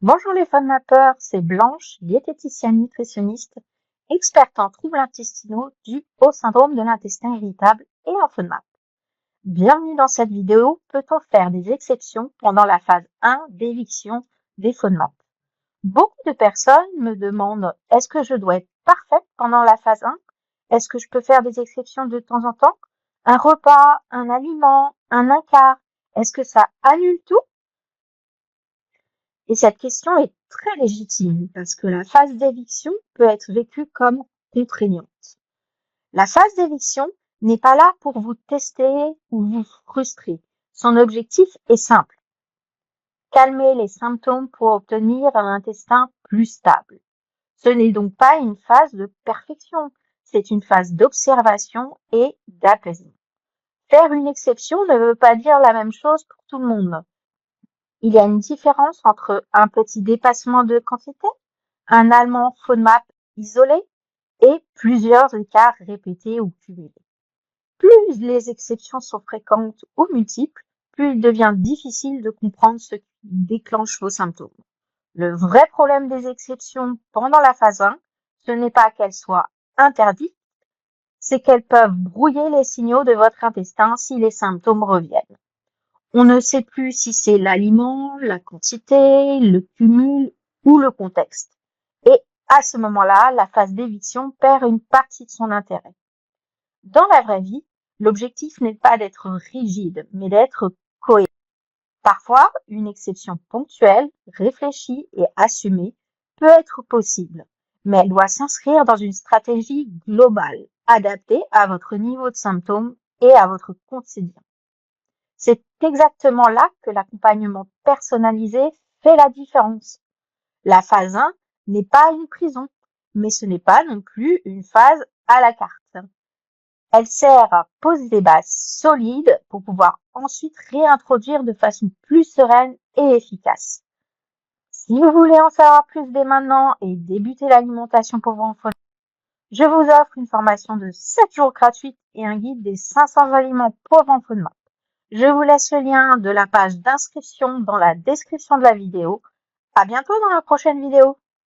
Bonjour les FODMAPeurs, c'est Blanche, diététicienne nutritionniste, experte en troubles intestinaux dus au syndrome de l'intestin irritable et en FODMAP. Bienvenue dans cette vidéo, peut-on faire des exceptions pendant la phase 1 d'éviction des FODMAP? Beaucoup de personnes me demandent, est-ce que je dois être parfaite pendant la phase 1? Est-ce que je peux faire des exceptions de temps en temps? Un repas, un aliment, un encart, est-ce que ça annule tout? Et cette question est très légitime parce que la phase d'éviction peut être vécue comme contraignante. La phase d'éviction n'est pas là pour vous tester ou vous frustrer. Son objectif est simple. Calmer les symptômes pour obtenir un intestin plus stable. Ce n'est donc pas une phase de perfection, c'est une phase d'observation et d'apaisement. Faire une exception ne veut pas dire la même chose pour tout le monde. Il y a une différence entre un petit dépassement de quantité, un allemand FODMAP isolé et plusieurs écarts répétés ou cumulés. Plus les exceptions sont fréquentes ou multiples, plus il devient difficile de comprendre ce qui déclenche vos symptômes. Le vrai problème des exceptions pendant la phase 1, ce n'est pas qu'elles soient interdites, c'est qu'elles peuvent brouiller les signaux de votre intestin si les symptômes reviennent. On ne sait plus si c'est l'aliment, la quantité, le cumul ou le contexte. Et à ce moment-là, la phase d'éviction perd une partie de son intérêt. Dans la vraie vie, l'objectif n'est pas d'être rigide, mais d'être cohérent. Parfois, une exception ponctuelle, réfléchie et assumée peut être possible, mais elle doit s'inscrire dans une stratégie globale, adaptée à votre niveau de symptômes et à votre quotidien. C'est exactement là que l'accompagnement personnalisé fait la différence. La phase 1 n'est pas une prison, mais ce n'est pas non plus une phase à la carte. Elle sert à poser des bases solides pour pouvoir ensuite réintroduire de façon plus sereine et efficace. Si vous voulez en savoir plus dès maintenant et débuter l'alimentation pour vos enfants, je vous offre une formation de 7 jours gratuite et un guide des 500 aliments pauvres en FODMAP. Je vous laisse le lien de la page d'inscription dans la description de la vidéo. À bientôt dans la prochaine vidéo.